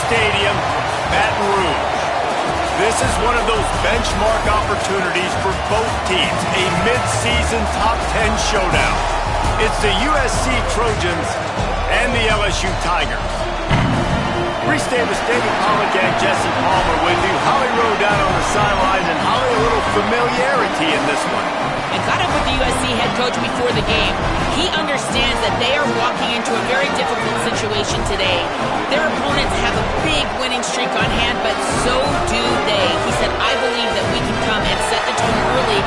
Stadium, Baton Rouge. This is one of those benchmark opportunities for both teams, a mid-season top 10 showdown. It's the USC Trojans and the LSU Tigers. Reese Davis, David Pollack, and Jesse Palmer with you. Holly Rowe down on the sideline, and Holly, a little familiarity in this one. I caught up with the USC head coach before the game. He understands that they are walking into a very difficult situation today. Their opponents have a big winning streak on hand, but so do they. He said, I believe that we can come and set the tone early.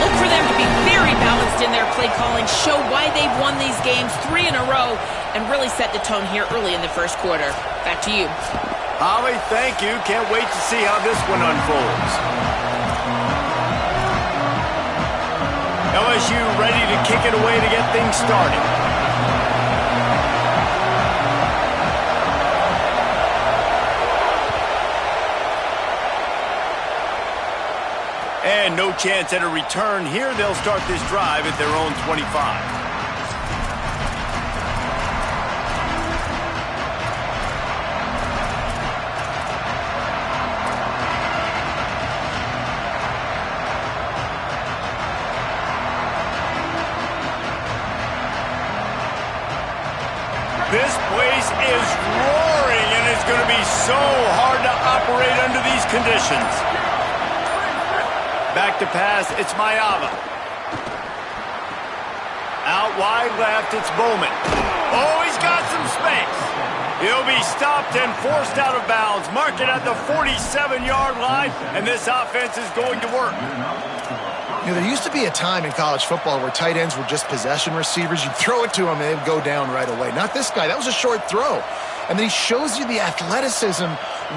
Look for them to be very balanced in their play calling, show why they've won these games 3 in a row, and really set the tone here early in the first quarter. Back to you. Holly, thank you. Can't wait to see how this one unfolds. LSU ready to kick it away to get things started. And no chance at a return here. They'll start this drive at their own 25. This place is roaring, and it's going to be so hard to operate under these conditions. Back to pass, it's Mayava. Out wide left, it's Bowman. Oh, he's got some space. He'll be stopped and forced out of bounds. Mark it at the 47-yard line, and this offense is going to work. You know, there used to be a time in college football where tight ends were just possession receivers. You'd throw it to them and they'd go down right away. Not this guy. That was a short throw. And then he shows you the athleticism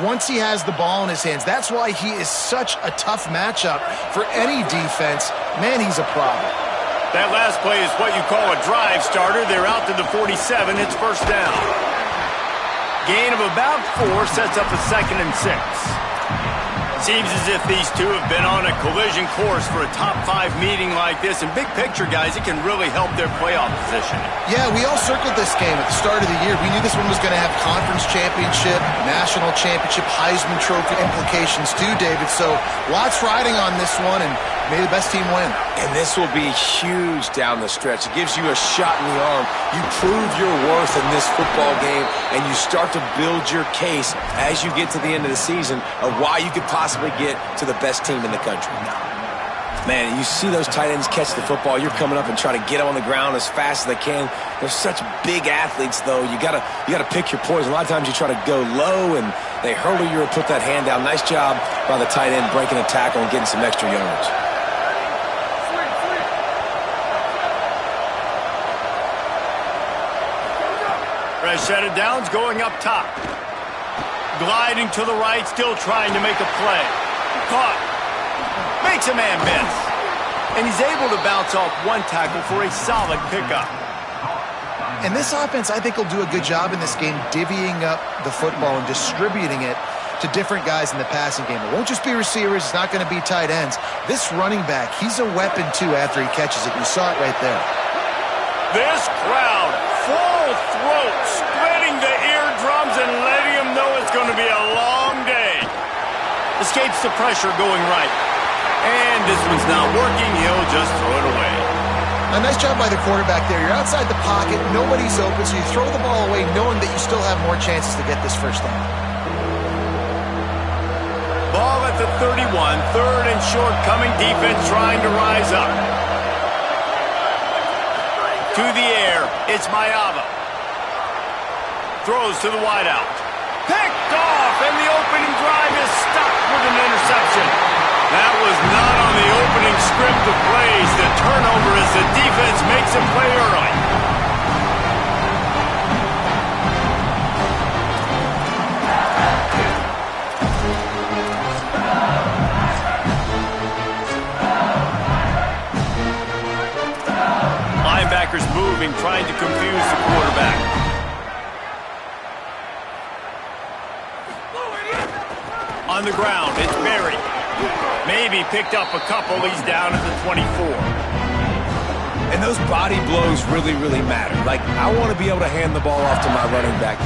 once he has the ball in his hands. That's why he is such a tough matchup for any defense. Man, he's a problem. That last play is what you call a drive starter. They're out to the 47. It's first down. Gain of about 4 sets up a 2nd and 6. Seems as if these two have been on a collision course for a top 5 meeting like this. And big picture, guys, it can really help their playoff position. Yeah, we all circled this game at the start of the year. We knew this one was going to have conference championship, national championship, Heisman Trophy implications too, David. So lots riding on this one, and may the best team win. And this will be huge down the stretch. It gives you a shot in the arm. You prove your worth in this football game, and you start to build your case as you get to the end of the season of why you could possibly get to the best team in the country. Man, you see those tight ends catch the football. You're coming up and try to get them on the ground as fast as they can. They're such big athletes, though. You gotta pick your poison. A lot of times you try to go low, and they hurdle you or put that hand down. Nice job by the tight end breaking a tackle and getting some extra yards. Fresh set of downs going up top. Gliding to the right, still trying to make a play. Caught. Makes a man miss. And he's able to bounce off one tackle for a solid pickup. And this offense, I think, will do a good job in this game divvying up the football and distributing it to different guys in the passing game. It won't just be receivers. It's not going to be tight ends. This running back, he's a weapon, too, after he catches it. You saw it right there. This crowd, full throat, splitting the eardrums and letting them know it's going to be a long day. Escapes the pressure going right. And this one's not working. He'll just throw it away. A nice job by the quarterback there. You're outside the pocket. Nobody's open, so you throw the ball away knowing that you still have more chances to get this first down. Ball at the 31. 3rd and short coming. Defense trying to rise up. To the air. It's Mayava. Throws to the wideout. Picked off, and the opening drive is stopped with an interception. That was not on the opening script of plays. The turnover as the defense makes a play early. Linebackers moving, trying to confuse the quarterback. On the ground, it's Berry. Maybe picked up a couple. He's down at the 24. And those body blows really, really matter. Like, I want to be able to hand the ball off to my running back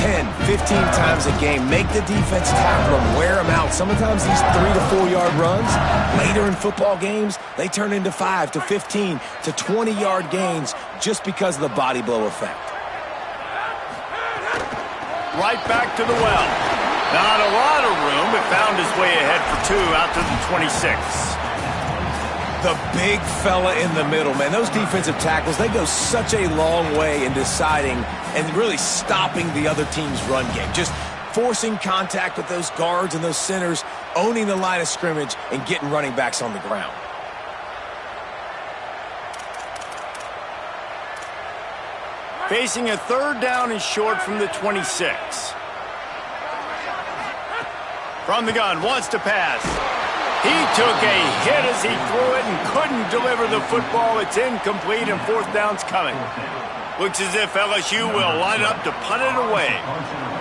10, 15 times a game. Make the defense tackle them, wear them out. Sometimes these 3 to 4 yard runs, later in football games, they turn into 5 to 15 to 20 yard gains just because of the body blow effect. Right back to the well. Not a lot of room, but found his way ahead for 2 out to the 26. The big fella in the middle, man. Those defensive tackles, they go such a long way in deciding and really stopping the other team's run game. Just forcing contact with those guards and those centers, owning the line of scrimmage, and getting running backs on the ground. Facing a 3rd down and short from the 26. From the gun, wants to pass. He took a hit as he threw it and couldn't deliver the football. It's incomplete and 4th down's coming. Looks as if LSU will line up to punt it away.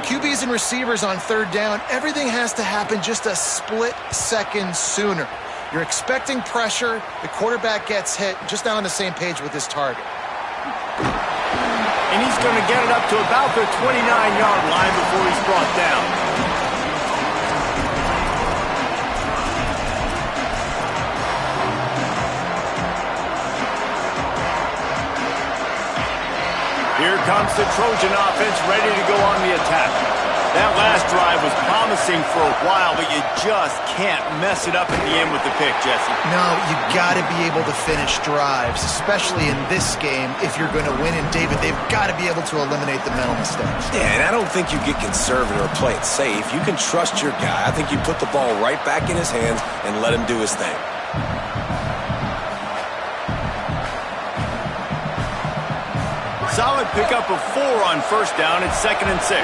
QBs and receivers on 3rd down, everything has to happen just a split second sooner. You're expecting pressure, the quarterback gets hit, just not on the same page with his target. And he's going to get it up to about the 29-yard line before he's brought down. Here comes the Trojan offense ready to go on the attack. That last drive was promising for a while, but you just can't mess it up at the end with the pick, Jesse. No, you got to be able to finish drives, especially in this game if you're going to win. And David, they've got to be able to eliminate the mental mistakes. Yeah, and I don't think you get conservative or play it safe. You can trust your guy. I think you put the ball right back in his hands and let him do his thing. Solid pickup of 4 on 1st down. It's 2nd and 6.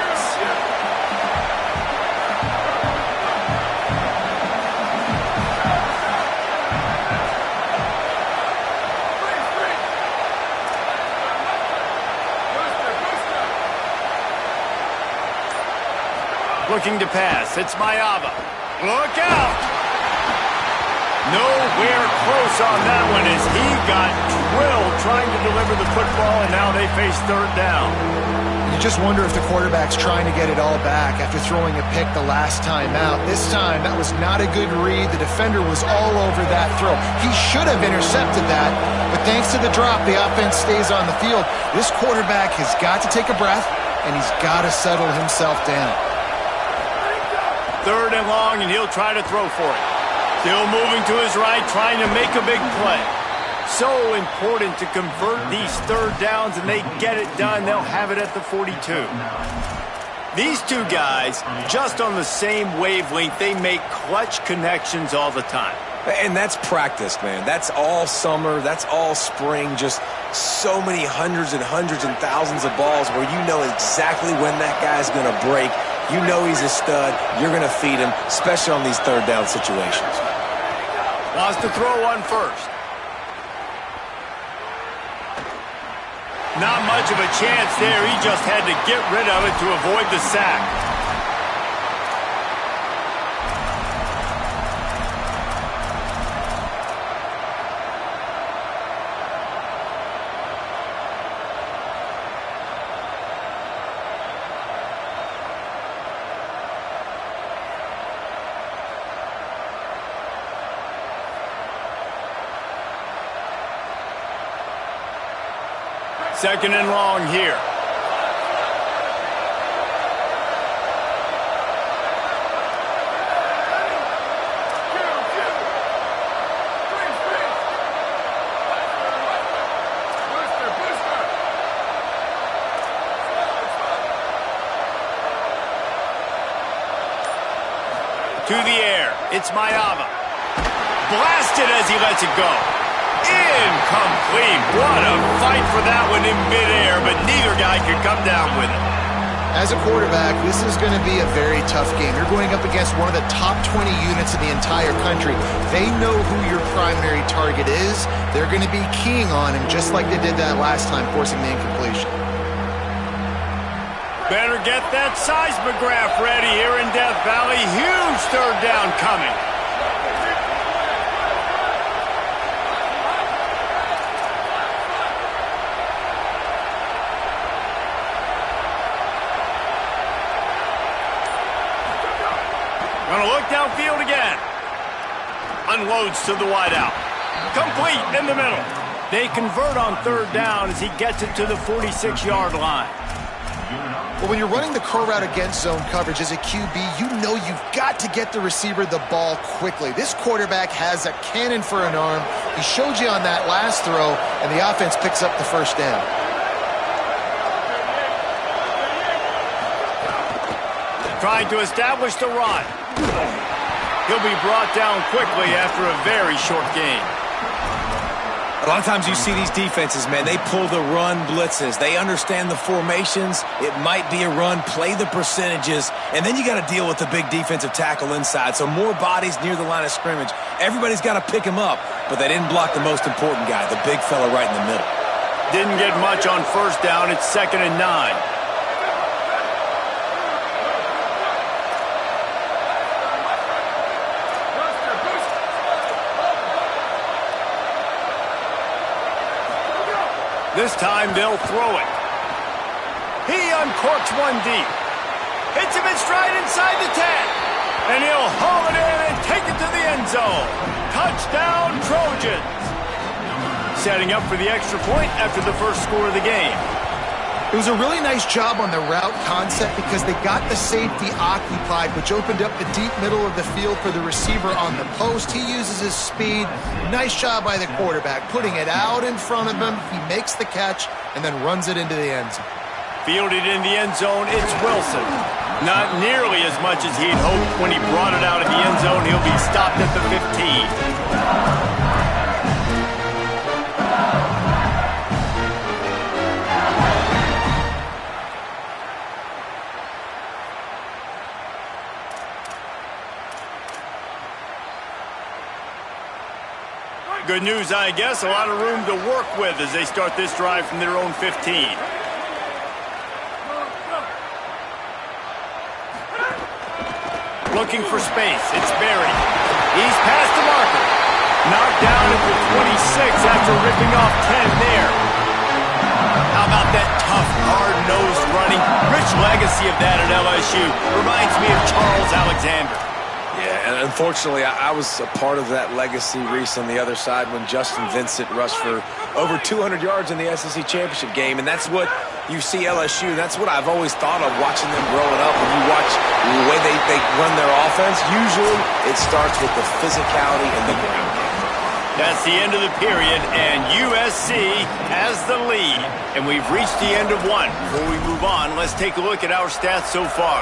Looking to pass. It's Mayava. Look out! Nowhere close on that one as he got drilled trying to deliver the football, and now they face 3rd down. You just wonder if the quarterback's trying to get it all back after throwing a pick the last time out. This time, that was not a good read. The defender was all over that throw. He should have intercepted that, but thanks to the drop, the offense stays on the field. This quarterback has got to take a breath, and he's got to settle himself down. 3rd and long, and he'll try to throw for it. Still moving to his right, trying to make a big play. So important to convert these 3rd downs, and they get it done. They'll have it at the 42. These two guys, just on the same wavelength, they make clutch connections all the time. And that's practice, man. That's all summer. That's all spring. Just so many hundreds and thousands of balls where you know exactly when that guy's going to break. You know he's a stud. You're going to feed him, especially on these 3rd down situations. Wants to throw on 1st. Not much of a chance there. He just had to get rid of it to avoid the sack. Second and long here. To the air. It's Mayava. Blasted as he lets it go. Incomplete. What a fight for that one in midair, but neither guy could come down with it. As a quarterback, this is going to be a very tough game. You're going up against one of the top 20 units in the entire country. They know who your primary target is. They're going to be keying on him just like they did that last time, forcing the incompletion. Better get that seismograph ready here in Death Valley. Huge 3rd down coming. Gonna look downfield again. Unloads to the wideout. Complete in the middle. They convert on third down as he gets it to the 46-yard line. Well, when you're running the curl route against zone coverage as a QB, you know you've got to get the receiver the ball quickly. This quarterback has a cannon for an arm. He showed you on that last throw, and the offense picks up the first down. Trying to establish the run. He'll be brought down quickly after a very short game. A lot of times you see these defenses, man, they pull the run blitzes. They understand the formations. It might be a run, play the percentages, and then you got to deal with the big defensive tackle inside. So more bodies near the line of scrimmage. Everybody's got to pick him up, but they didn't block the most important guy, the big fella right in the middle. Didn't get much on first down. It's 2nd and 9. This time they'll throw it. He uncorks one deep. Hits him in stride inside the 10. And he'll haul it in and take it to the end zone. Touchdown, Trojans. Setting up for the extra point after the first score of the game. It was a really nice job on the route concept because they got the safety occupied, which opened up the deep middle of the field for the receiver on the post. He uses his speed. Nice job by the quarterback, putting it out in front of him. He makes the catch and then runs it into the end zone. Fielded in the end zone, it's Wilson. Not nearly as much as he'd hoped when he brought it out of the end zone. He'll be stopped at the 15. Good news, I guess. A lot of room to work with as they start this drive from their own 15. Looking for space. It's Berry. He's past the marker. Knocked down at the 26 after ripping off 10 there. How about that tough, hard-nosed running? Rich legacy of that at LSU. Reminds me of Charles Alexander. Yeah, and unfortunately, I was a part of that legacy, Reese, on the other side when Justin Vincent rushed for over 200 yards in the SEC championship game, and that's what you see LSU. That's what I've always thought of watching them growing up. When you watch the way they run their offense, usually it starts with the physicality and the ground game. That's the end of the period, and USC has the lead. And we've reached the end of one. Before we move on, let's take a look at our stats so far.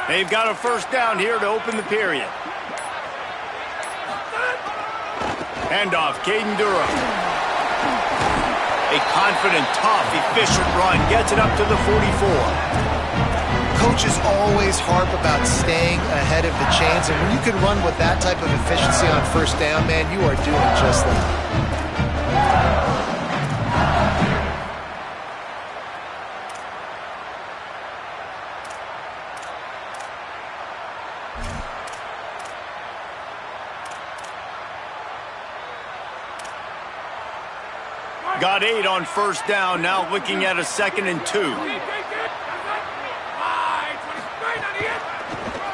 They've got a first down here to open the period. Handoff, Caden Durham. A confident, tough, efficient run gets it up to the 44. Coaches always harp about staying ahead of the chains, and when you can run with that type of efficiency on first down, man, you are doing just that. Got 8 on first down, now looking at a 2nd and 2.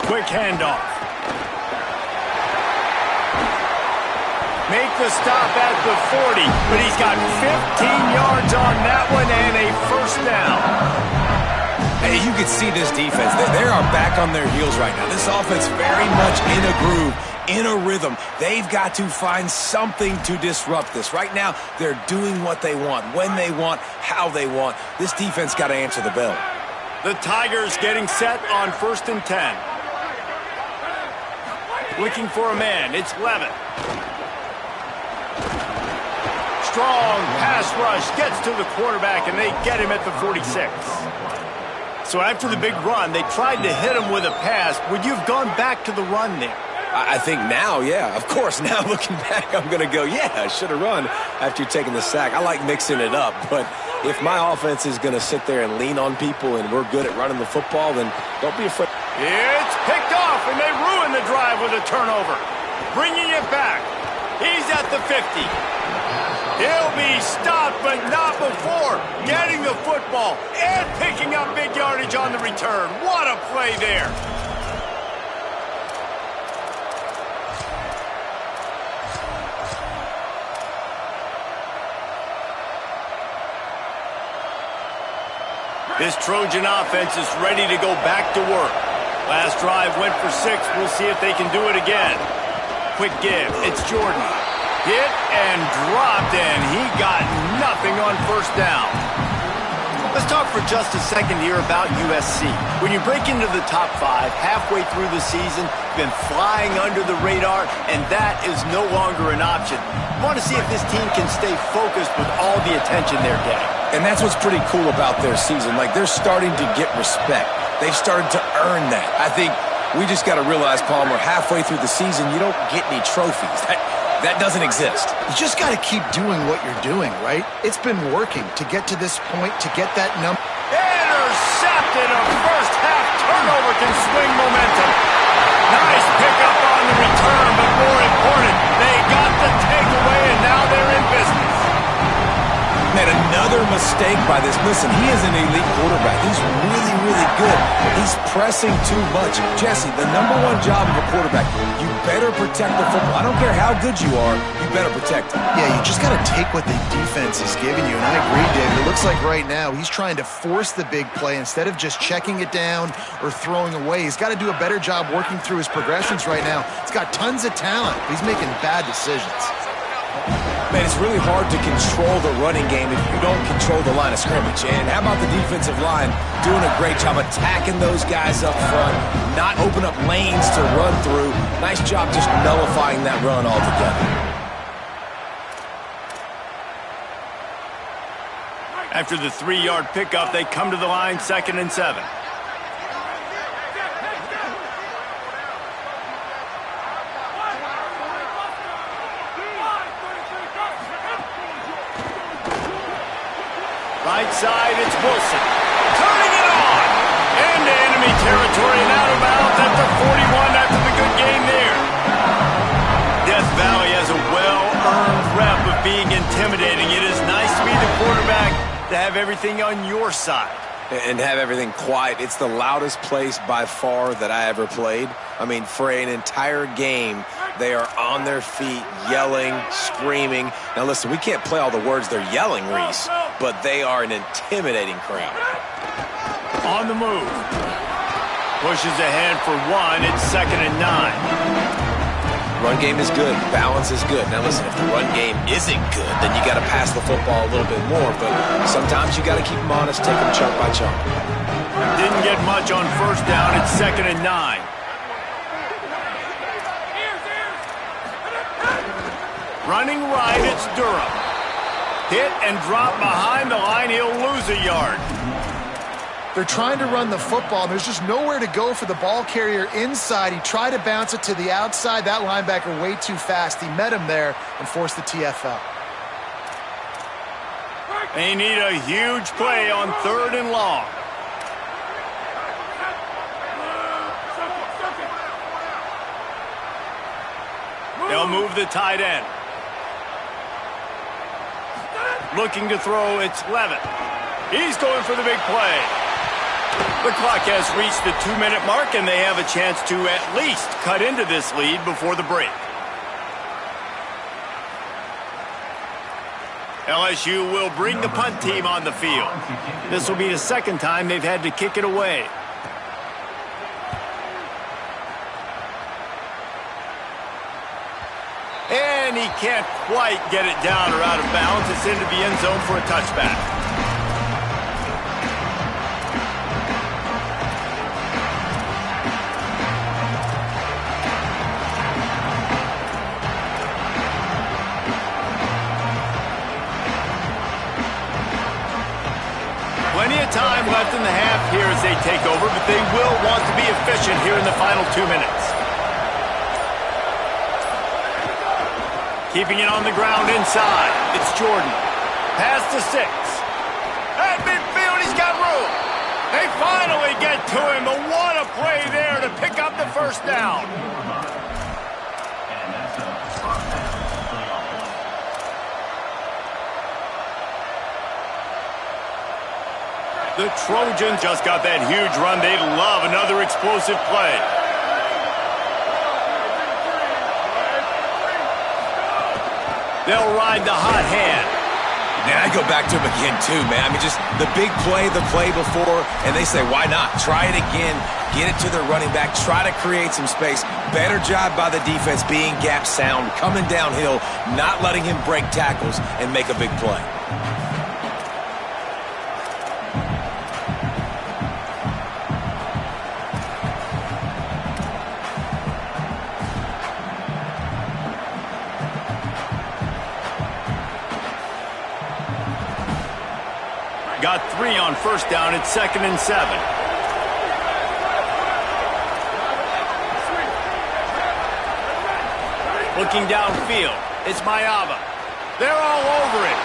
Quick handoff. Make the stop at the 40, but he's got 15 yards on that one and a first down. Hey, you can see this defense. They are back on their heels right now. This offense very much in a groove, in a rhythm. They've got to find something to disrupt this. Right now, they're doing what they want, when they want, how they want. This defense got to answer the bell. The Tigers getting set on 1st and 10. Looking for a man. It's Levitt. Strong pass rush gets to the quarterback, and they get him at the 46. So after the big run, they tried to hit him with a pass. Would you have gone back to the run there? I think now, yeah. Of course, now looking back, I'm going to go, yeah, I should have run after taking the sack. I like mixing it up, but if my offense is going to sit there and lean on people and we're good at running the football, then don't be afraid. It's picked off, and they ruin the drive with a turnover. Bringing it back. He's at the 50. He'll be stopped, but not before getting the football and picking up big yardage on the return. What a play there. This Trojan offense is ready to go back to work. Last drive went for 6. We'll see if they can do it again. Quick give. It's Jordan. Hit and dropped, and he got nothing on first down. Let's talk for just a second here about USC. When you break into the top 5 halfway through the season, you've been flying under the radar, and that is no longer an option. I want to see if this team can stay focused with all the attention they're getting. And that's what's pretty cool about their season. Like, they're starting to get respect. They've started to earn that. I think we just got to realize, Palmer, halfway through the season, you don't get any trophies. That doesn't exist. You just got to keep doing what you're doing, right? It's been working to get to this point, to get that number. Intercepted. A first-half turnover can swing momentum. Nice pickup on the return, but more important, they got the takeaway, and now they're in business. Man, another mistake by this. Listen, he is an elite quarterback. He's really, really good. He's pressing too much. Jesse, the #1 job of a quarterback, you better protect the football. I don't care how good you are, you better protect it. Yeah, you just got to take what the defense is giving you, and I agree, David. It looks like right now he's trying to force the big play instead of just checking it down or throwing away. He's got to do a better job working through his progressions right now. He's got tons of talent. He's making bad decisions. Man, it's really hard to control the running game if you don't control the line of scrimmage. And how about the defensive line doing a great job attacking those guys up front, not open up lanes to run through. Nice job just nullifying that run altogether. After the 3-yard pickup, they come to the line, 2nd and 7. Right side, it's Wilson. Turning it on. Into enemy territory and out of bounds at the 41 after the good game there. Death Valley has a well-earned rep of being intimidating. It is nice to be the quarterback, to have everything on your side. And have everything quiet. It's the loudest place by far that I ever played. I mean, for an entire game, they are on their feet, yelling, screaming. Now, listen, we can't play all the words they're yelling, Reese, but they are an intimidating crowd. On the move. Pushes ahead for 1. It's 2nd and 9. Run game is good. Balance is good. Now, listen, if the run game isn't good, then you got to pass the football a little bit more. But sometimes you got to keep them honest, take them chunk by chunk. Didn't get much on first down. It's 2nd and 9. Running right, it's Durham. Hit and drop behind the line. He'll lose a yard. They're trying to run the football, and there's just nowhere to go for the ball carrier inside. He tried to bounce it to the outside. That linebacker way too fast. He met him there and forced the TFL. They need a huge play on 3rd and long. They'll move the tight end. Looking to throw, it's Levitt. He's going for the big play. The clock has reached the 2-minute mark, and they have a chance to at least cut into this lead before the break. LSU will bring the punt team on the field. This will be the 2nd time they've had to kick it away. And he can't quite get it down or out of bounds. It's into the end zone for a touchback. Plenty of time left in the half here as they take over, but they will want to be efficient here in the final 2 minutes. Keeping it on the ground inside. It's Jordan. Pass to 6. At midfield, he's got room. They finally get to him, but what a play there to pick up the first down. The Trojans just got that huge run. They'd love another explosive play. They'll ride the hot hand. Man, I go back to him again, too, man. I mean, just the big play, the play before, and they say, why not? Try it again, get it to their running back, try to create some space. Better job by the defense being gap sound, coming downhill, not letting him break tackles and make a big play. Got 3 on first down. It's 2nd and 7. Looking downfield. It's Mayava. They're all over it.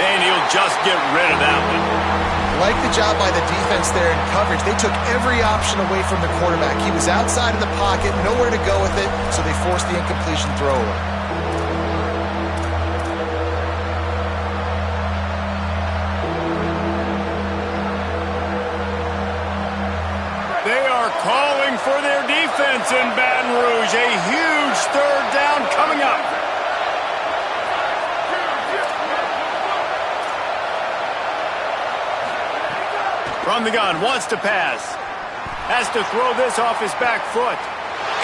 And he'll just get rid of that one. Like the job by the defense there in coverage. They took every option away from the quarterback. He was outside of the pocket, nowhere to go with it, so they forced the incompletion throw away. Calling for their defense in Baton Rouge. A huge 3rd down coming up. From the gun, wants to pass. Has to throw this off his back foot.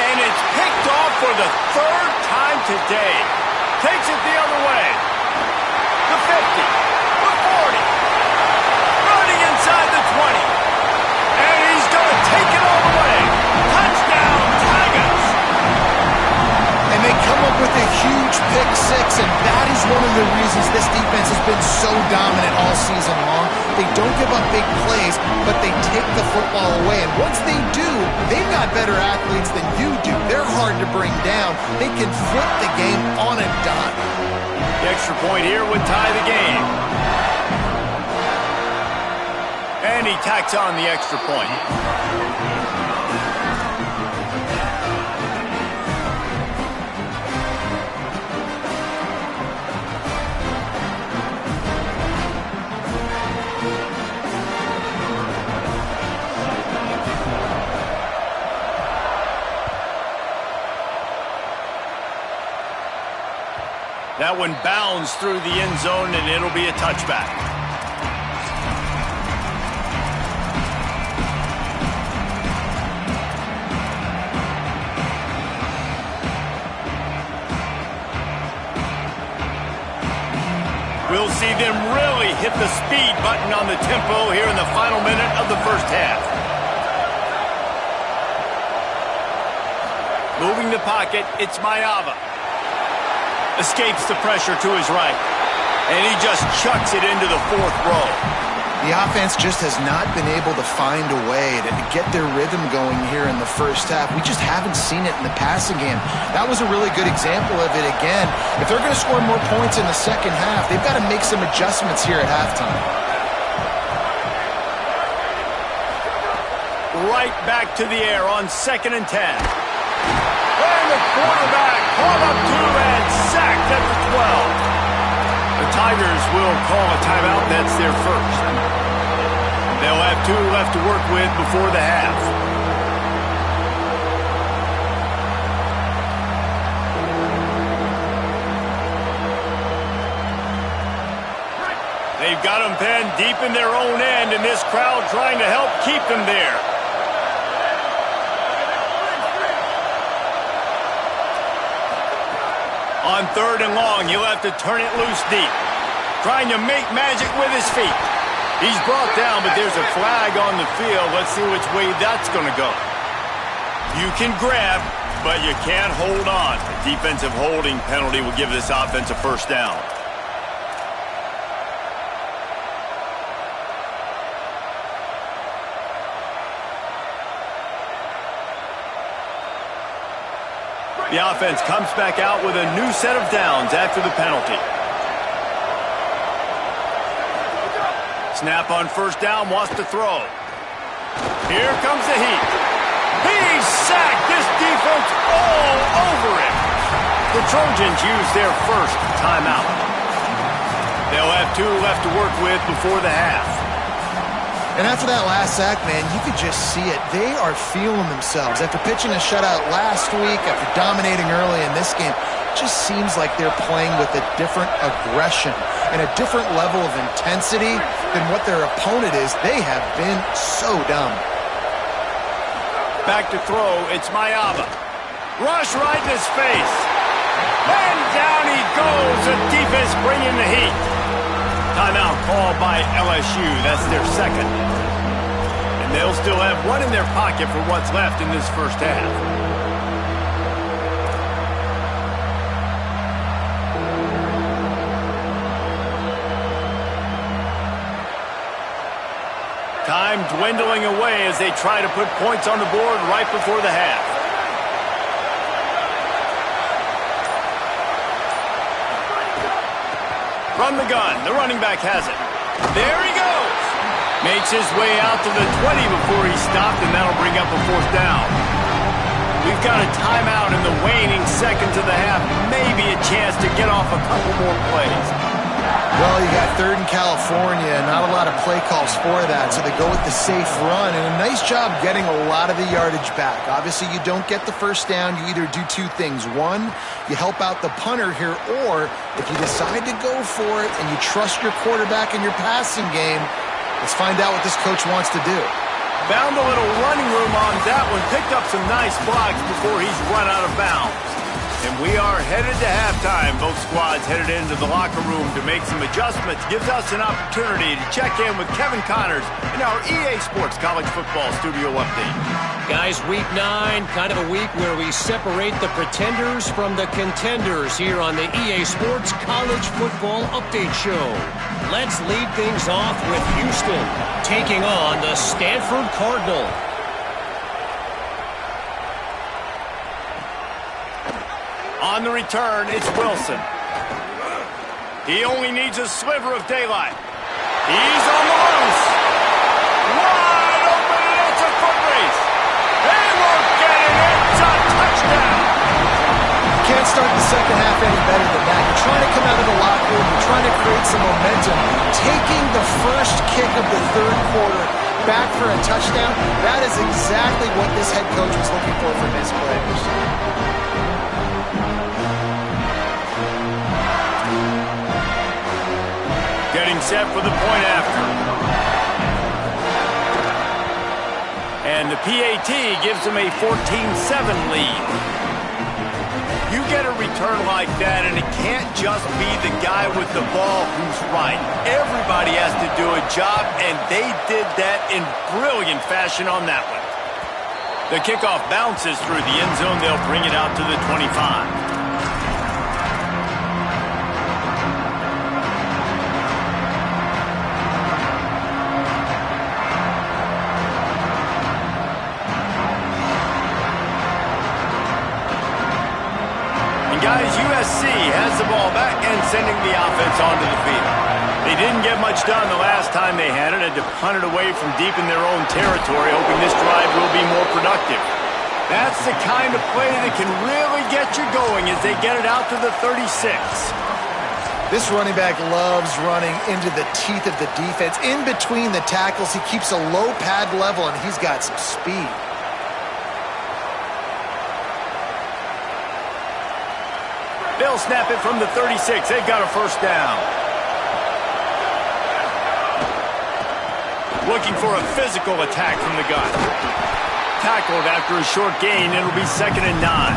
And it's picked off for the 3rd time today. Takes it the other way. The 50. The 40. Running inside the 20. And he's going to take it all the way. Touchdown, Tigers! And they come up with a huge pick six, and that is one of the reasons this defense has been so dominant all season long. They don't give up big plays, but they take the football away. And once they do, they've got better athletes than you do. They're hard to bring down. They can flip the game on a dime. The extra point here would tie the game. And he tacks on the extra point. That one bounds through the end zone, and it'll be a touchback. We'll see them really hit the speed button on the tempo here in the final minute of the first half. Moving the pocket, it's Mayava. Escapes the pressure to his right. And he just chucks it into the 4th row. The offense just has not been able to find a way to get their rhythm going here in the first half. We just haven't seen it in the passing game. That was a really good example of it again. If they're going to score more points in the second half, they've got to make some adjustments here at halftime. Right back to the air on 2nd and 10. And the quarterback caught up to and sacked at the 12. The Tigers will call a timeout. That's their first. They'll have 2 left to work with before the half. They've got them pinned deep in their own end, and this crowd trying to help keep them there. On 3rd and long, he'll have to turn it loose deep. Trying to make magic with his feet. He's brought down, but there's a flag on the field. Let's see which way that's going to go. You can grab, but you can't hold on. A defensive holding penalty will give this offense a first down. The offense comes back out with a new set of downs after the penalty. Snap on first down, wants to throw. Here comes the heat. He's sacked. This defense all over him. The Trojans use their first timeout. They'll have 2 left to work with before the half. And after that last sack, man, you could just see it. They are feeling themselves. After pitching a shutout last week, after dominating early in this game, it just seems like they're playing with a different aggression and a different level of intensity than what their opponent is. They have been so dumb. Back to throw, it's Mayaba. Rush right in his face. And down he goes. The defense bringing the heat. Timeout called by LSU. That's their second. And they'll still have 1 in their pocket for what's left in this first half. Time dwindling away as they try to put points on the board right before the half. From the gun, the running back has it. There he goes. Makes his way out to the 20 before he stopped, and that'll bring up a 4th down. We've got a timeout in the waning seconds of the half. Maybe a chance to get off a couple more plays. Well, you got 3rd and California, not a lot of play calls for that, so they go with the safe run, and a nice job getting a lot of the yardage back. Obviously, you don't get the first down. You either do 2 things. 1, you help out the punter here, or if you decide to go for it and you trust your quarterback in your passing game, let's find out what this coach wants to do. Found a little running room on that one. Picked up some nice blocks before he's run out of bounds. And we are headed to halftime. Both squads headed into the locker room to make some adjustments. Gives us an opportunity to check in with Kevin Connors in our EA Sports College Football Studio Update. Guys, week 9, kind of a week where we separate the pretenders from the contenders here on the EA Sports College Football Update Show. Let's lead things off with Houston taking on the Stanford Cardinal. On the return, it's Wilson. He only needs a sliver of daylight. He's on the loose. Wide open, and it's a foot race. They won't get it. It's a touchdown. You can't start the second half any better than that. You're trying to come out of the locker room. You're trying to create some momentum. Taking the first kick of the 3rd quarter back for a touchdown, that is exactly what this head coach was looking for from his players. Getting set for the point after. And the PAT gives them a 14-7 lead. You get a return like that, and it can't just be the guy with the ball who's right. Everybody has to do a job, and they did that in brilliant fashion on that one. The kickoff bounces through the end zone. They'll bring it out to the 25. Guys, USC has the ball back and sending the offense onto the field. They didn't get much done the last time they had it. Had to punt it away from deep in their own territory, hoping this drive will be more productive. That's the kind of play that can really get you going as they get it out to the 36. This running back loves running into the teeth of the defense. In between the tackles, he keeps a low pad level, and he's got some speed. They'll snap it from the 36. They've got a first down. Looking for a physical attack from the gun. Tackled after a short gain. It'll be 2nd and 9.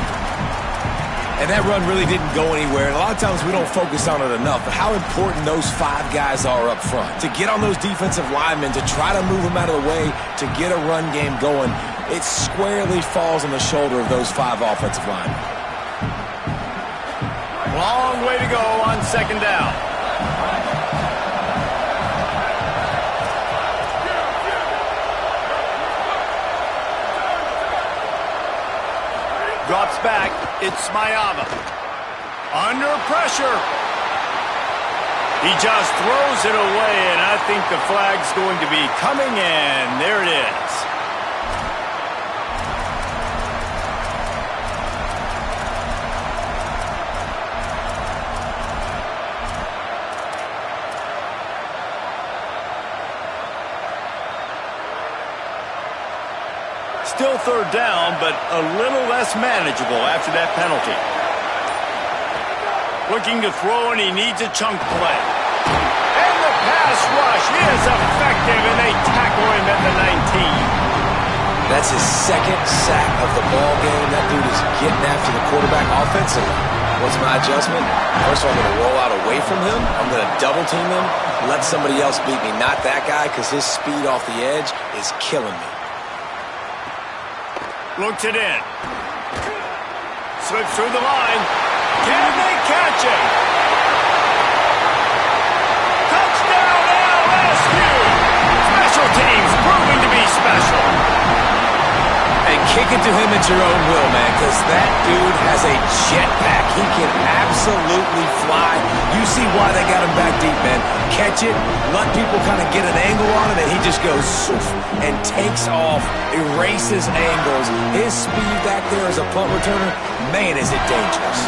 And that run really didn't go anywhere. And a lot of times we don't focus on it enough, but how important those 5 guys are up front. To get on those defensive linemen, to try to move them out of the way, to get a run game going, it squarely falls on the shoulder of those 5 offensive linemen. Long way to go on 2nd down. Drops back. It's Mayaba. Under pressure. He just throws it away, and I think the flag's going to be coming in. There it is. Still third down, but a little less manageable after that penalty. Looking to throw, and he needs a chunk play. And the pass rush is effective, and they tackle him at the 19. That's his second sack of the ball game. That dude is getting after the quarterback offensively. What's my adjustment? First of all, I'm going to roll out away from him. I'm going to double team him, let somebody else beat me. Not that guy, because his speed off the edge is killing me. Looks it in. Slips through the line. Can they catch him? Touchdown LSU! Special teams proving to be special. And kick it to him at your own will, man, because that dude has a jetpack. He can absolutely fly. You see why they got him back deep, man. Catch it, let people kind of get an angle on it, and he just goes soof and takes off, erases angles. His speed back there as a punt returner, man, is it dangerous.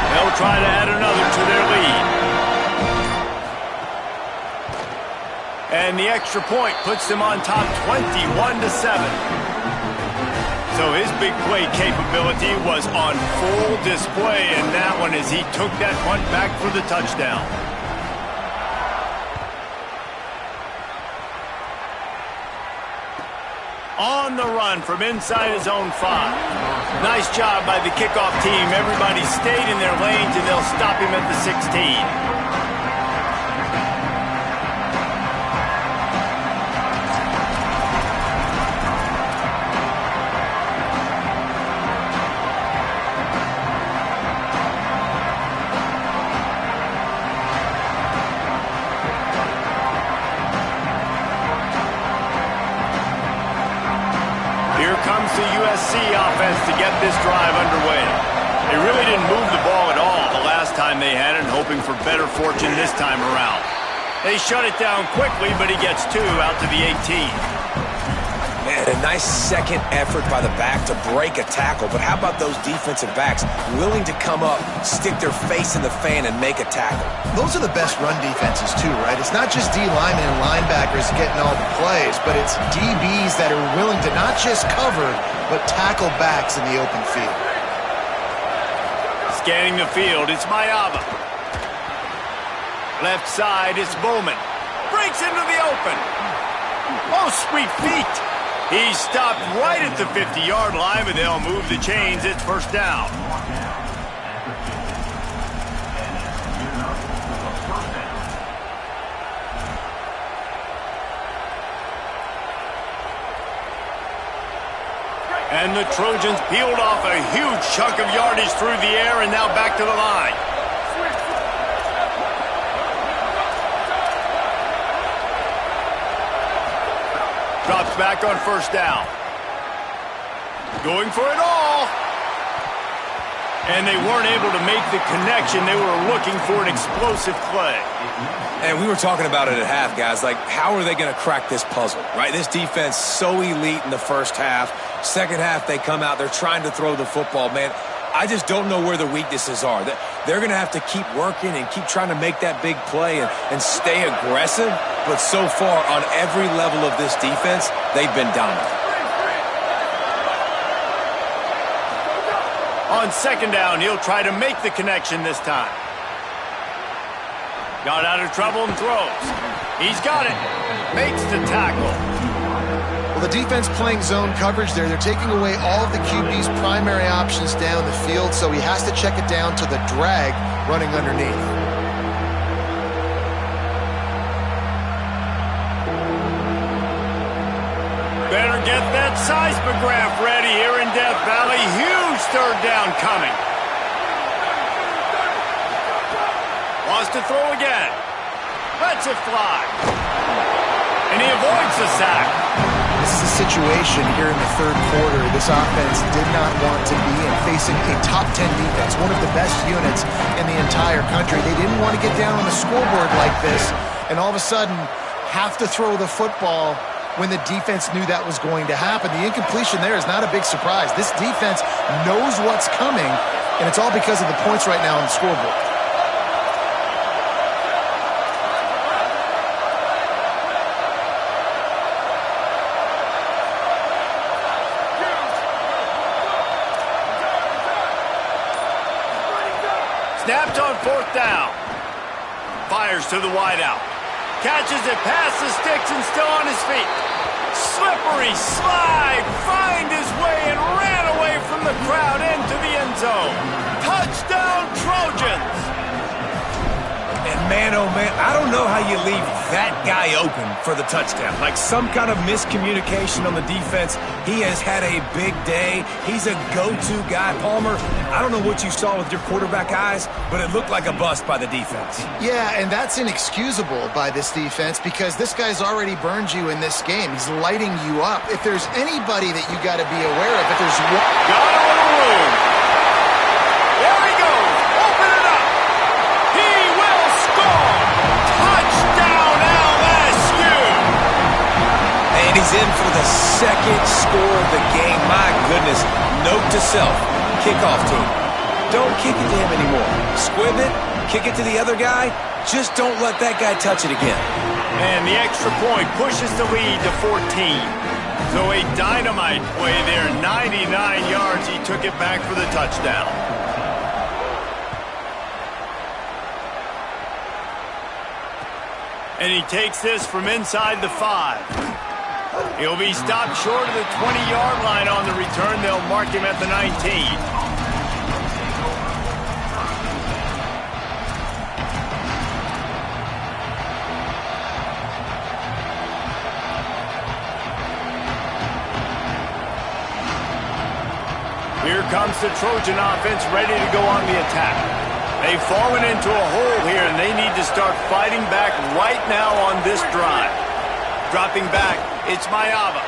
They'll try to add another to their lead. And the extra point puts them on top 21-7. So his big play capability was on full display in that one as he took that punt back for the touchdown. On the run from inside his own 5. Nice job by the kickoff team. Everybody stayed in their lanes, and they'll stop him at the 16. Comes the USC offense to get this drive underway. They really didn't move the ball at all the last time they had it, hoping for better fortune this time around. They shut it down quickly, but he gets 2 out to the 18. Man, a nice second effort by the back to break a tackle, but how about those defensive backs willing to come up, stick their face in the fan, and make a tackle? Those are the best run defenses too, right? It's not just D linemen and linebackers getting all the plays, but it's DBs that are willing to not just cover, but tackle backs in the open field. Scanning the field, it's Mayava. Left side, it's Bowman. Breaks into the open. Oh, sweet feet. He's stopped right at the 50-yard line, but they'll move the chains. It's first down. And the Trojans peeled off a huge chunk of yardage through the air and now back to the line. Drops back on first down. Going for it all. And they weren't able to make the connection. They were looking for an explosive play. And we were talking about it at half, guys. Like, how are they going to crack this puzzle, right? This defense so elite in the first half. Second half, they come out. They're trying to throw the football, man. I just don't know where the weaknesses are. They're going to have to keep working and keep trying to make that big play and stay aggressive. But so far, on every level of this defense, they've been dominant. On second down, he'll try to make the connection this time. Got out of trouble and throws. He's got it. Makes the tackle. Well, the defense playing zone coverage there. They're taking away all of the QB's primary options down the field, so he has to check it down to the drag running underneath. Better get that seismograph ready here in Death Valley. Huge third down coming. Wants to throw again. Lets it fly. And he avoids the sack. This is a situation here in the third quarter this offense did not want to be in, facing a top 10 defense, one of the best units in the entire country. They didn't want to get down on the scoreboard like this and all of a sudden have to throw the football when the defense knew that was going to happen. The incompletion there is not a big surprise. This defense knows what's coming, and it's all because of the points right now on the scoreboard. Snapped on 4th down. Fires to the wideout. Catches it past the sticks and still on his feet. Slippery slide. Find his way and ran away from the crowd into the end zone. Touchdown, Trojans. And man, oh man, I don't know how you leave that guy open for the touchdown. Like some kind of miscommunication on the defense. He has had a big day. He's a go-to guy. Palmer, I don't know what you saw with your quarterback eyes, but it looked like a bust by the defense. Yeah, and that's inexcusable by this defense because this guy's already burned you in this game. He's lighting you up. If there's anybody that you got to be aware of, if there's one... Got him on the room. There he goes. Open it up. He will score. Touchdown, LSU. And he's in for the second score of the game. My goodness. Note to self. Kickoff team. Don't kick it to him anymore. Squib it. Kick it to the other guy. Just don't let that guy touch it again. And the extra point pushes the lead to 14. So a dynamite play there. 99 yards. He took it back for the touchdown. And he takes this from inside the 5. He'll be stopped short of the 20-yard line on the return. They'll mark him at the 19. Here comes the Trojan offense ready to go on the attack. They've fallen into a hole here, and they need to start fighting back right now on this drive. Dropping back, it's Mayava.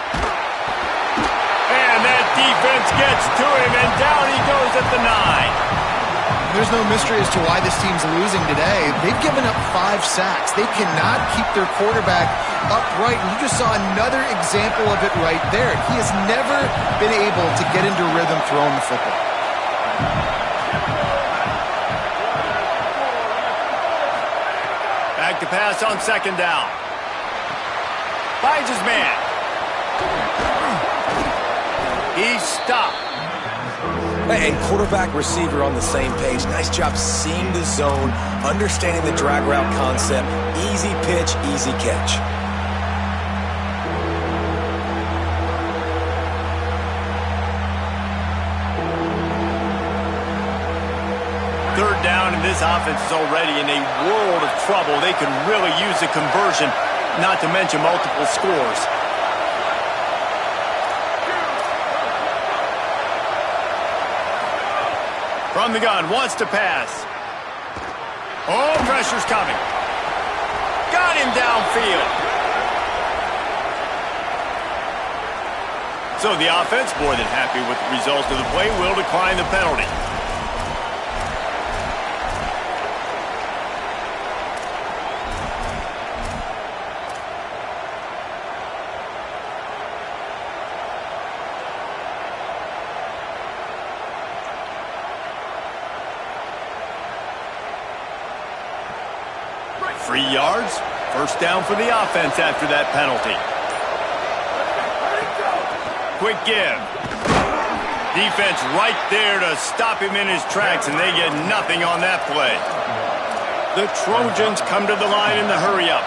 And that defense gets to him, and down he goes at the 9. There's no mystery as to why this team's losing today. They've given up 5 sacks. They cannot keep their quarterback upright, and you just saw another example of it right there. He has never been able to get into rhythm throwing the football. Back to pass on 2nd down. Finds his man. He's stopped. And quarterback receiver on the same page. Nice job seeing the zone, understanding the drag route concept. Easy pitch, easy catch. Third down, and this offense is already in a world of trouble. They can really use a conversion, not to mention multiple scores. From the gun, wants to pass. Oh, pressure's coming. Got him downfield. So the offense, more than happy with the result of the play, will decline the penalty. Yards. First down for the offense after that penalty. Quick give. Defense right there to stop him in his tracks, and they get nothing on that play. The Trojans come to the line in the hurry up.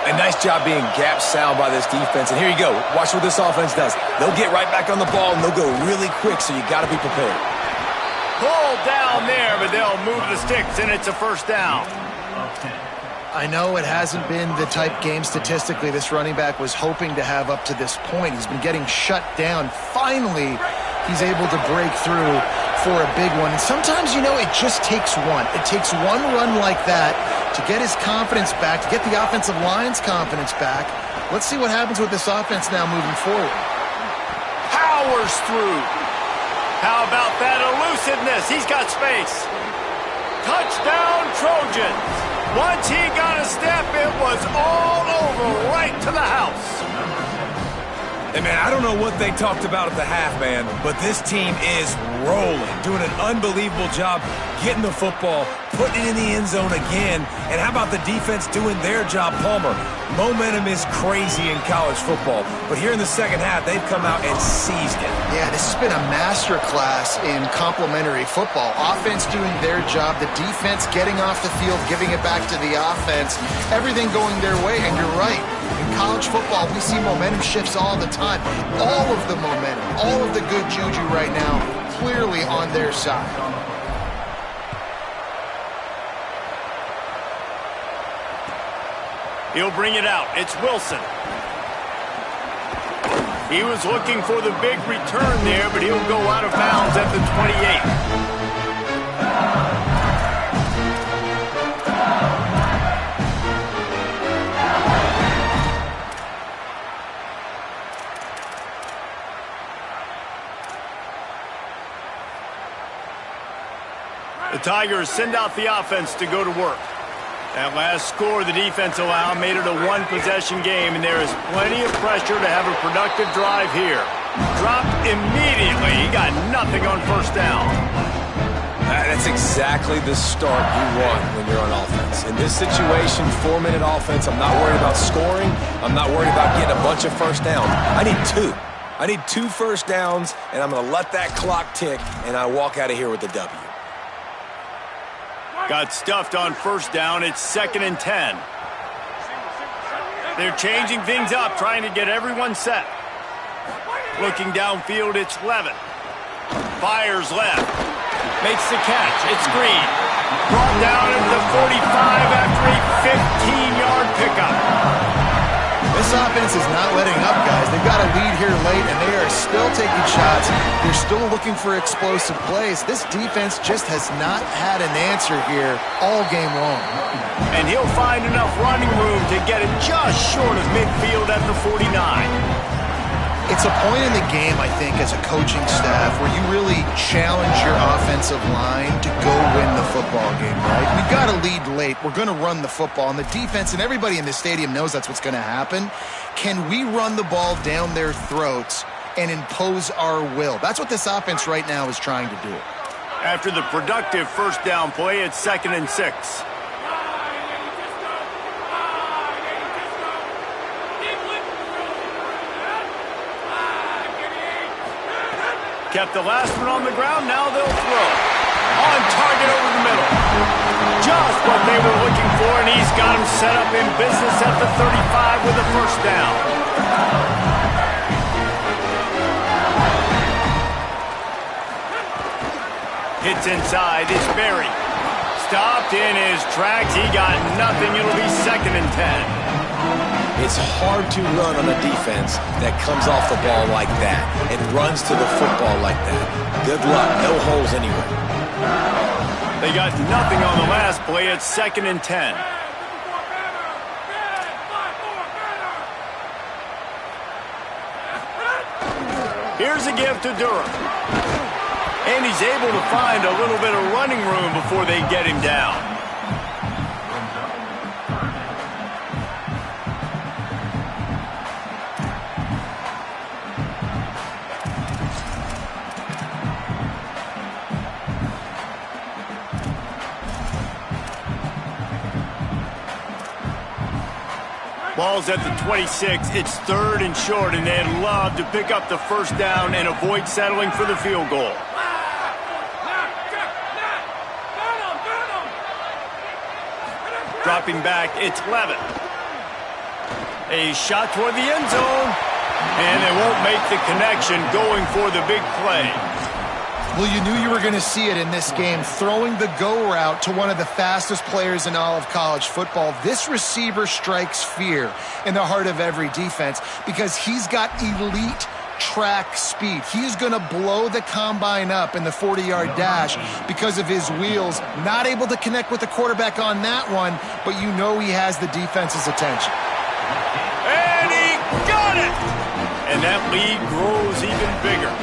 A nice job being gap sound by this defense. And here you go. Watch what this offense does. They'll get right back on the ball, and they'll go really quick, so you got to be prepared. Pull down there, but they'll move the sticks, and it's a first down. I know it hasn't been the type game statistically this running back was hoping to have up to this point. He's been getting shut down. Finally, he's able to break through for a big one. And sometimes, you know, it just takes one. It takes one run like that to get his confidence back, to get the offensive line's confidence back. Let's see what happens with this offense now moving forward. Powers through. How about that elusiveness? He's got space. Touchdown, Trojans. Once he got a step, it was all over, right to the house. Hey, man, I don't know what they talked about at the half, man, but this team is rolling, doing an unbelievable job getting the football, putting it in the end zone again, and how about the defense doing their job, Palmer? Momentum is crazy in college football, but here in the second half, they've come out and seized it. Yeah, this has been a masterclass in complementary football. Offense doing their job, the defense getting off the field, giving it back to the offense, everything going their way, and you're right. In college football, we see momentum shifts all the time. All of the momentum, all of the good juju right now, clearly on their side. He'll bring it out. It's Wilson. He was looking for the big return there, but he'll go out of bounds at the 28. The Tigers send out the offense to go to work. That last score the defense allowed made it a one-possession game, and there is plenty of pressure to have a productive drive here. Dropped immediately. He got nothing on first down. That's exactly the start you want when you're on offense. In this situation, 4-minute offense, I'm not worried about scoring. I'm not worried about getting a bunch of first downs. I need two. I need 2 first downs, and I'm going to let that clock tick, and I walk out of here with the W. Got stuffed on first down. It's 2nd and 10. They're changing things up, trying to get everyone set. Looking downfield, it's Levitt. Fires left. Makes the catch. It's Green. Brought down at the 45 after a 15-yard pickup. This offense is not letting up, guys. They've got a lead here late, and they are still taking shots. They're still looking for explosive plays. This defense just has not had an answer here all game long. And he'll find enough running room to get it just short of midfield at the 49. It's a point in the game, I think, as a coaching staff where you really challenge your offensive line to go win the football game, right? We've got a lead late. We're going to run the football, and the defense and everybody in the stadium knows that's what's going to happen. Can we run the ball down their throats and impose our will? That's what this offense right now is trying to do. After the productive first down play, it's 2nd and 6. Kept the last one on the ground, now they'll throw. On target over the middle. Just what they were looking for, and he's got him set up in business at the 35 with a first down. Hits inside is Berry. Stopped in his tracks, he got nothing, it'll be 2nd and 10. It's hard to run on a defense that comes off the ball like that and runs to the football like that. Good luck. No holes anywhere. They got nothing on the last play. It's 2nd and 10. Here's a give to Durham. And he's able to find a little bit of running room before they get him down. Ball's at the 26. It's 3rd and short, and they'd love to pick up the first down and avoid settling for the field goal. Dropping back, it's Levitt. A shot toward the end zone, and they won't make the connection going for the big play. Well, you knew you were going to see it in this game, throwing the go route to one of the fastest players in all of college football. This receiver strikes fear in the heart of every defense because he's got elite track speed. He's going to blow the combine up in the 40-yard dash because of his wheels. Not able to connect with the quarterback on that one, but you know he has the defense's attention. And he got it! And that lead grows even bigger.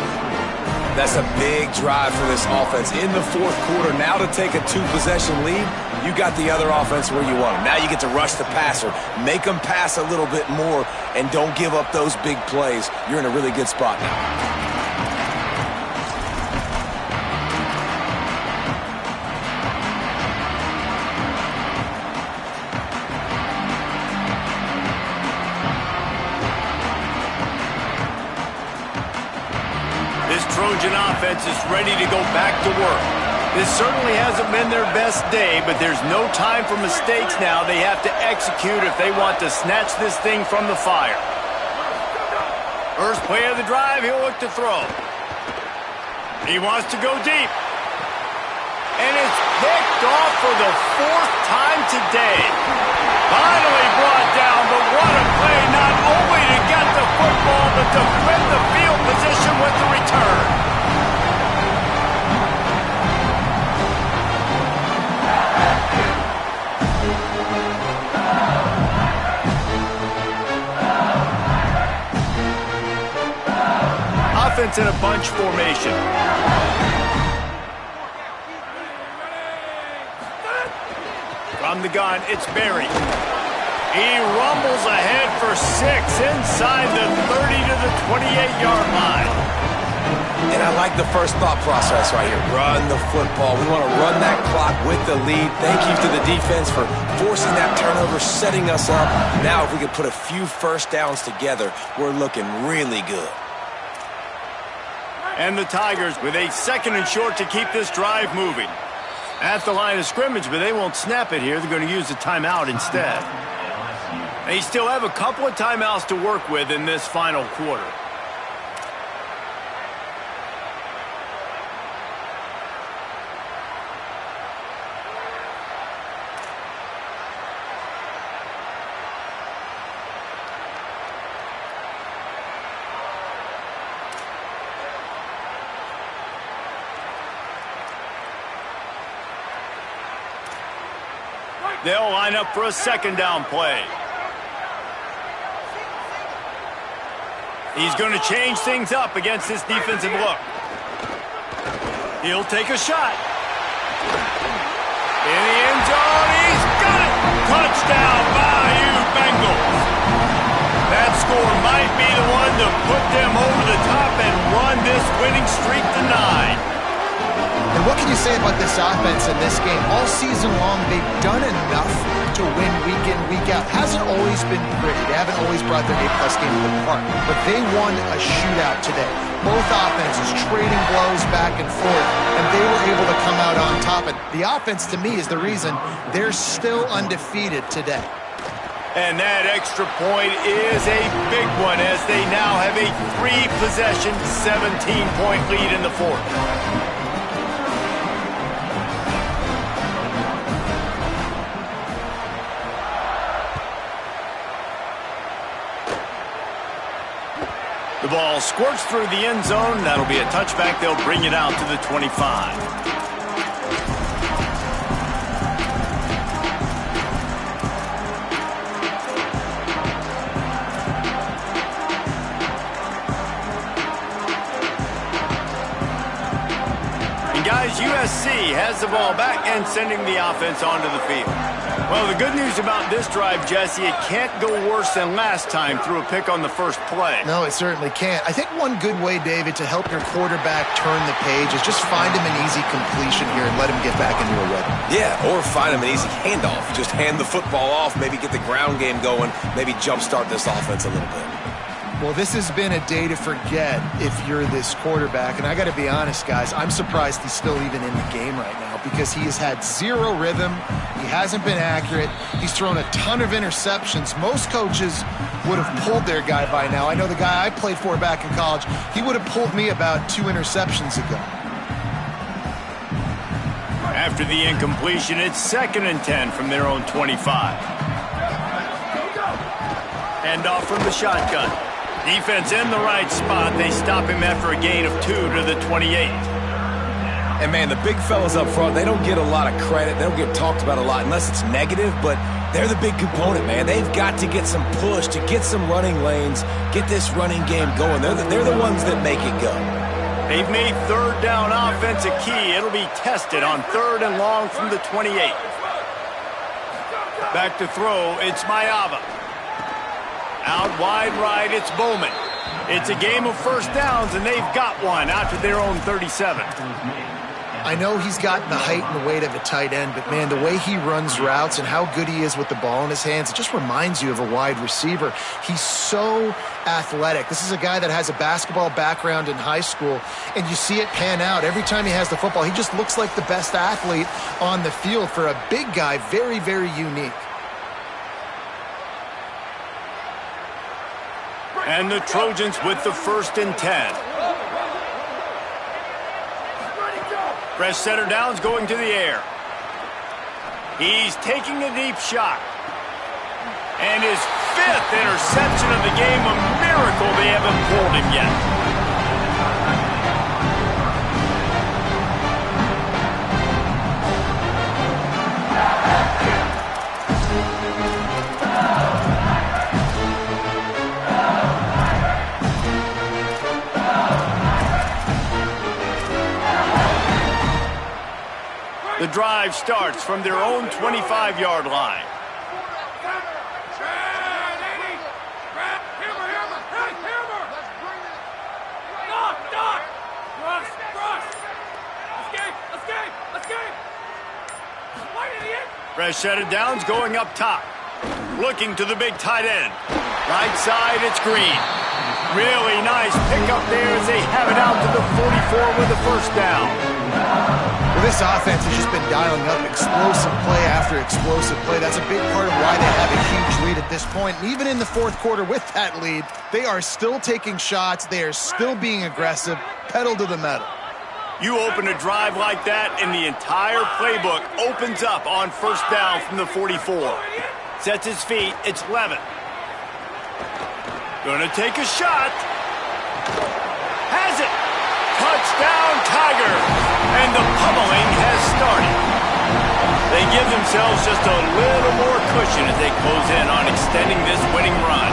That's a big drive for this offense in the 4th quarter. Now to take a 2-possession lead, you got the other offense where you want them. Now you get to rush the passer, make them pass a little bit more, and don't give up those big plays. You're in a really good spot now. Trojan offense is ready to go back to work. This certainly hasn't been their best day, but there's no time for mistakes now. They have to execute if they want to snatch this thing from the fire. First play of the drive, he'll look to throw. He wants to go deep. And it's picked off for the 4th time today. Finally brought down, but what a play, not only to get the football, but to win the field position with the return. Offense in a bunch formation. From the gun, it's Barry. He rumbles ahead for 6 inside the 30 to the 28-yard line. And I like the first thought process right here. Run the football. We want to run that clock with the lead. Thank you to the defense for forcing that turnover, setting us up. Now if we could put a few first downs together, we're looking really good. And the Tigers with a 2nd and short to keep this drive moving. At the line of scrimmage, but they won't snap it here. They're going to use a timeout instead. They still have a couple of timeouts to work with in this final quarter. They'll line up for a 2nd down play. He's going to change things up against this defensive look. He'll take a shot. In the end zone, he's got it! Touchdown, Bayou Bengals. That score might be the one to put them over the top and run this winning streak to 9. And what can you say about this offense in this game? All season long, they've done enough to win week in, week out. Hasn't always been pretty. They haven't always brought their A-plus game to the park. But they won a shootout today. Both offenses trading blows back and forth, and they were able to come out on top. And the offense, to me, is the reason they're still undefeated today. And that extra point is a big one as they now have a 3-possession, 17-point lead in the 4th. The ball squirts through the end zone. That'll be a touchback. They'll bring it out to the 25. Guys, USC has the ball back and sending the offense onto the field. Well, the good news about this drive, Jesse, it can't go worse than last time through a pick on the first play. No, it certainly can't. I think one good way, David, to help your quarterback turn the page is just find him an easy completion here and let him get back into a rhythm. Yeah, or find him an easy handoff. Just hand the football off, maybe get the ground game going, maybe jumpstart this offense a little bit. Well, this has been a day to forget if you're this quarterback. And I got to be honest, guys, I'm surprised he's still even in the game right now because he has had zero rhythm. He hasn't been accurate. He's thrown a ton of interceptions. Most coaches would have pulled their guy by now. I know the guy I played for back in college, he would have pulled me about 2 interceptions ago. After the incompletion, it's 2nd and 10 from their own 25. Hand off from the shotgun. Defense in the right spot. They stop him after a gain of 2 to the 28. And, man, the big fellas up front, they don't get a lot of credit. They don't get talked about a lot unless it's negative, but they're the big component, man. They've got to get some push, to get some running lanes, get this running game going. They're the ones that make it go. They've made 3rd down offense a key. It'll be tested on 3rd and long from the 28. Back to throw, it's Mayava. Out wide right, it's Bowman. It's a game of first downs, and they've got one out to their own 37. I know he's got the height and the weight of a tight end, but, man, the way he runs routes and how good he is with the ball in his hands, it just reminds you of a wide receiver. He's so athletic. This is a guy that has a basketball background in high school, and you see it pan out. Every time he has the football, he just looks like the best athlete on the field. For a big guy, very, very unique. And the Trojans with the 1st and 10. Fresh center downs going to the air. He's taking a deep shot. And his 5th interception of the game, a miracle they haven't pulled him yet. The drive starts from their own 25-yard line. Fresh set of downs going up top. Looking to the big tight end. Right side, it's Green. Really nice pickup there as they have it out to the 44 with the 1st down. Well, this offense has just been dialing up explosive play after explosive play. That's a big part of why they have a huge lead at this point. And even in the 4th quarter with that lead, they are still taking shots. They are still being aggressive, pedal to the metal. You open a drive like that, and the entire playbook opens up on 1st down from the 44. Sets his feet. It's Levin. Gonna take a shot. Has it. Touchdown, Tigers. And the pummeling has started. They give themselves just a little more cushion as they close in on extending this winning run.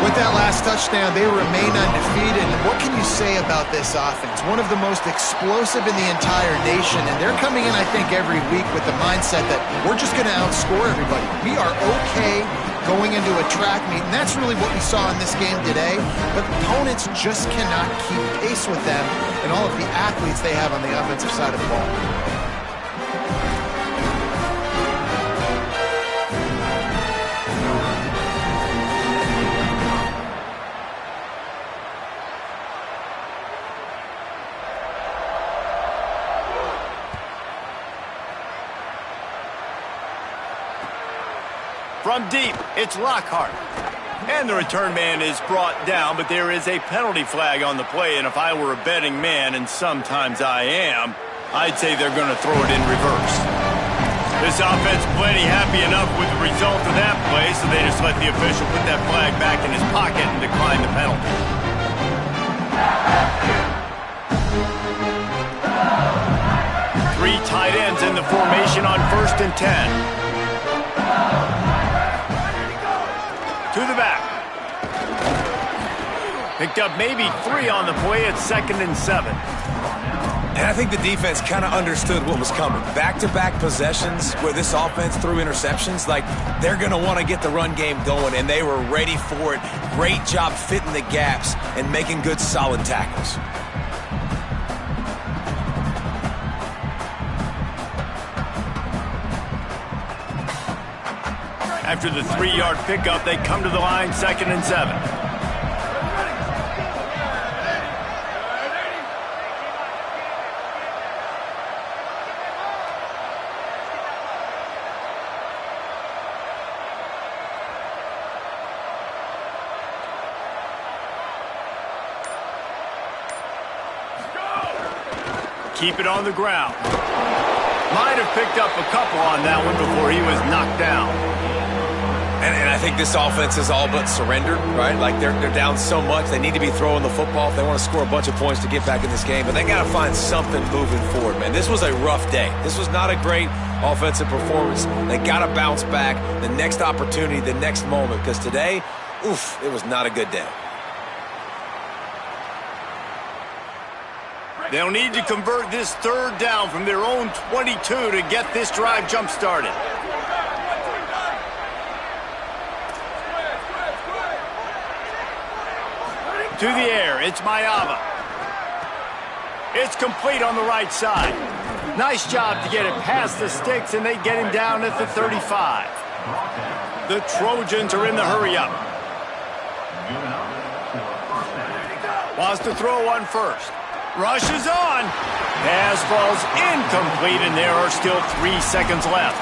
With that last touchdown, they remain undefeated. And what can you say about this offense? One of the most explosive in the entire nation. And they're coming in, I think, every week with the mindset that we're just going to outscore everybody. We are okay going into a track meet. And that's really what we saw in this game today. But opponents just cannot keep pace with them and all of the athletes they have on the offensive side of the ball. From deep, it's Lockhart. And the return man is brought down, but there is a penalty flag on the play, and if I were a betting man, and sometimes I am, I'd say they're going to throw it in reverse. This offense plenty happy enough with the result of that play, so they just let the official put that flag back in his pocket and decline the penalty. Three tight ends in the formation on 1st and 10. To the back. Picked up maybe 3 on the play at 2nd and 7. And I think the defense kind of understood what was coming. Back-to-back possessions where this offense threw interceptions, like they're going to want to get the run game going, and they were ready for it. Great job fitting the gaps and making good, solid tackles. After the 3-yard pickup, they come to the line, 2nd and 7. Keep it on the ground. Might have picked up a couple on that one before he was knocked down. And I think this offense is all but surrendered, right? Like they're down so much, they need to be throwing the football if they want to score a bunch of points to get back in this game. But they got to find something moving forward, man. This was a rough day. This was not a great offensive performance. They got to bounce back the next opportunity, the next moment, because today, oof, it was not a good day. They'll need to convert this 3rd down from their own 22 to get this drive jump-started. To the air, it's Mayava. It's complete on the right side. Nice job to get it past the sticks, and they get him down at the 35. The Trojans are in the hurry-up. Wants to throw one first. Rushes on. Pass falls incomplete, and there are still 3 seconds left.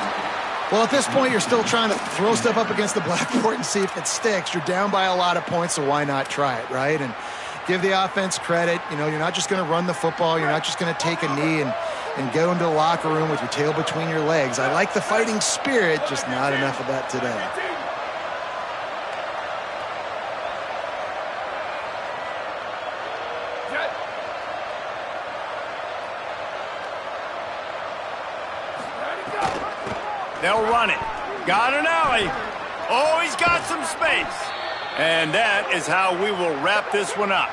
Well, at this point, you're still trying to throw stuff up against the blackboard and see if it sticks. You're down by a lot of points, so why not try it, right? And give the offense credit. You know, you're not just going to run the football. You're not just going to take a knee and go into the locker room with your tail between your legs. I like the fighting spirit, just not enough of that today. They'll run it. Got an alley. Oh, he's got some space. And that is how we will wrap this one up.